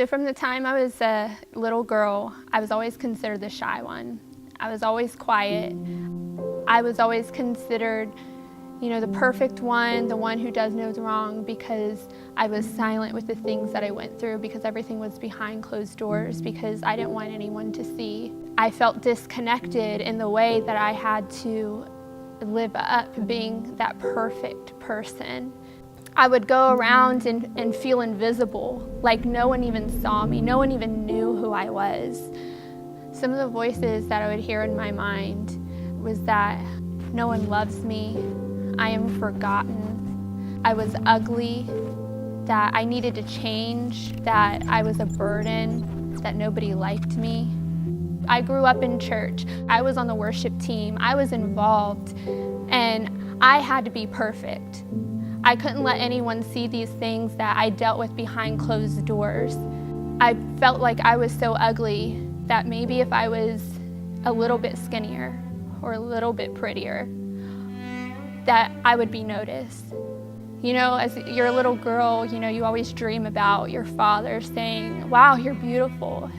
So from the time I was a little girl, I was always considered the shy one. I was always quiet. I was always considered, the perfect one, the one who does no wrong, because I was silent with the things that I went through, because everything was behind closed doors, because I didn't want anyone to see. I felt disconnected in the way that I had to live up being that perfect person. I would go around and feel invisible, like no one even saw me, no one even knew who I was. Some of the voices that I would hear in my mind was that no one loves me, I am forgotten, I was ugly, that I needed to change, that I was a burden, that nobody liked me. I grew up in church. I was on the worship team. I was involved, and I had to be perfect. I couldn't let anyone see these things that I dealt with behind closed doors. I felt like I was so ugly that maybe if I was a little bit skinnier or a little bit prettier, that I would be noticed. As you're a little girl, you always dream about your father saying, "Wow, you're beautiful."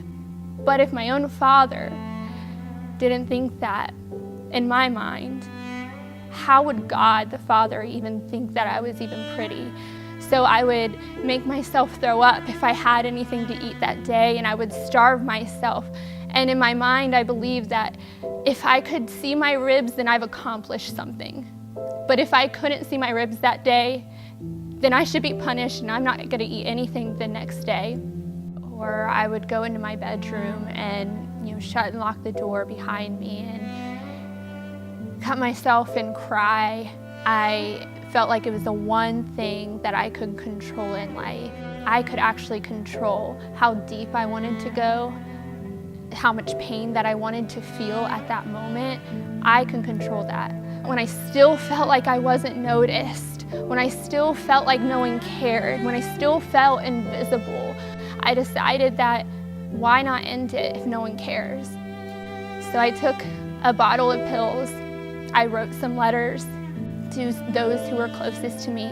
But if my own father didn't think that in my mind, how would God the Father even think that I was even pretty? So I would make myself throw up if I had anything to eat that day, and I would starve myself. And in my mind, I believed that if I could see my ribs, then I've accomplished something. But if I couldn't see my ribs that day, then I should be punished, and I'm not going to eat anything the next day. Or I would go into my bedroom and shut and lock the door behind me and cut myself and cry. I felt like it was the one thing that I could control in life. I could actually control how deep I wanted to go, how much pain that I wanted to feel at that moment. I can control that. When I still felt like I wasn't noticed, when I still felt like no one cared, when I still felt invisible, I decided that why not end it if no one cares? So I took a bottle of pills. I wrote some letters to those who were closest to me,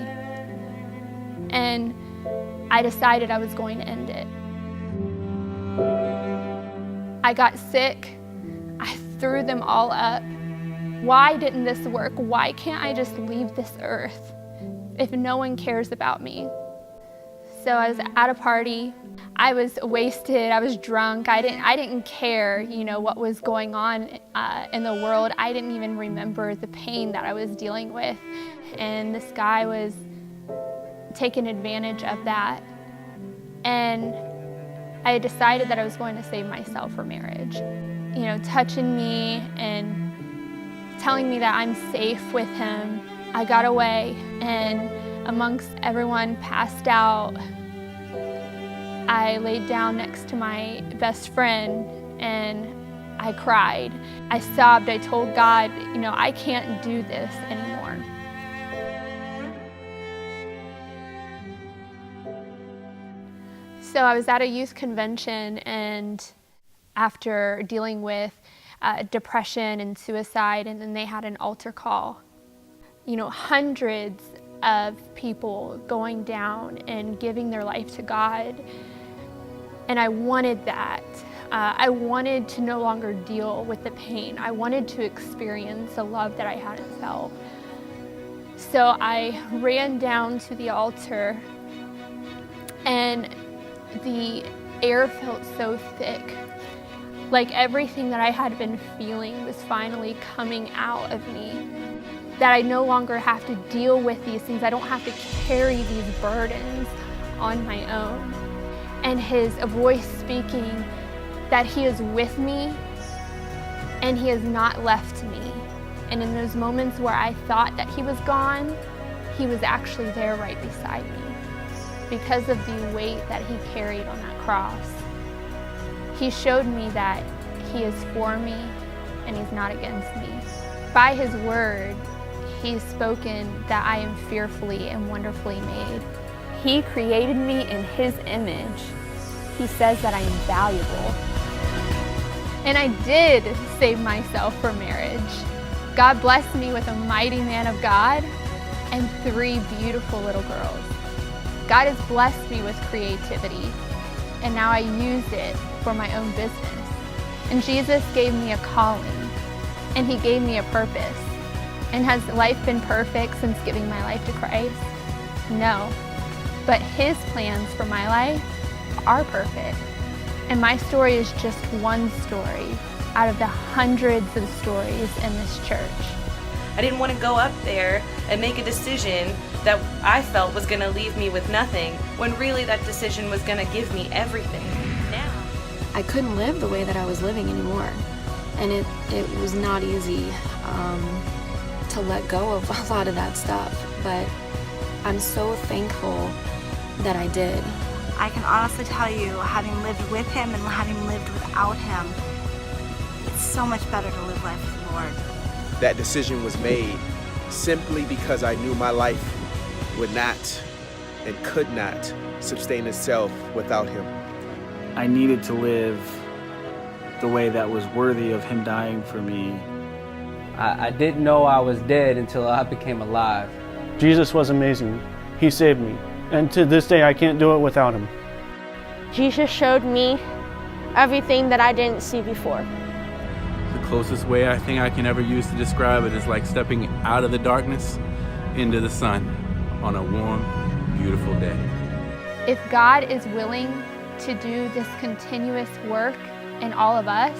and I decided I was going to end it. I got sick. I threw them all up. Why didn't this work? Why can't I just leave this earth if no one cares about me? So I was at a party. I was wasted. I was drunk. I didn't care, what was going on in the world. I didn't even remember the pain that I was dealing with. And this guy was taking advantage of that. And I decided that I was going to save myself for marriage. Touching me and telling me that I'm safe with him. I got away, and amongst everyone passed out, I laid down next to my best friend and I cried. I sobbed. I told God, I can't do this anymore. So I was at a youth convention, and after dealing with depression and suicide, and then they had an altar call. Hundreds of people going down and giving their life to God. And I wanted that. I wanted to no longer deal with the pain. I wanted to experience the love that I hadn't felt. So I ran down to the altar, and the air felt so thick. Like everything that I had been feeling was finally coming out of me. That I no longer have to deal with these things. I don't have to carry these burdens on my own. And his voice speaking that he is with me and he has not left me. And in those moments where I thought that he was gone, he was actually there right beside me because of the weight that he carried on that cross. He showed me that he is for me and he's not against me. By his word, he's spoken that I am fearfully and wonderfully made. He created me in his image. He says that I am valuable. And I did save myself for marriage. God blessed me with a mighty man of God and 3 beautiful little girls. God has blessed me with creativity. and now I use it for my own business. And Jesus gave me a calling, and he gave me a purpose. And has life been perfect since giving my life to Christ? No. But his plans for my life are perfect. And my story is just one story out of the hundreds of stories in this church. I didn't want to go up there and make a decision that I felt was going to leave me with nothing, when really that decision was going to give me everything. Now, I couldn't live the way that I was living anymore. And it was not easy to let go of a lot of that stuff. But I'm so thankful that I did. I can honestly tell you, having lived with him and having lived without him, it's so much better to live life with the Lord. That decision was made simply because I knew my life would not and could not sustain itself without him. I needed to live the way that was worthy of him dying for me. I didn't know I was dead until I became alive. Jesus was amazing. He saved me. And to this day, I can't do it without him. Jesus showed me everything that I didn't see before. The closest way I think I can ever use to describe it is like stepping out of the darkness into the sun on a warm, beautiful day. If God is willing to do this continuous work in all of us,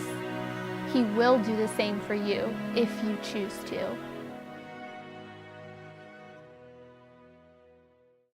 he will do the same for you if you choose to.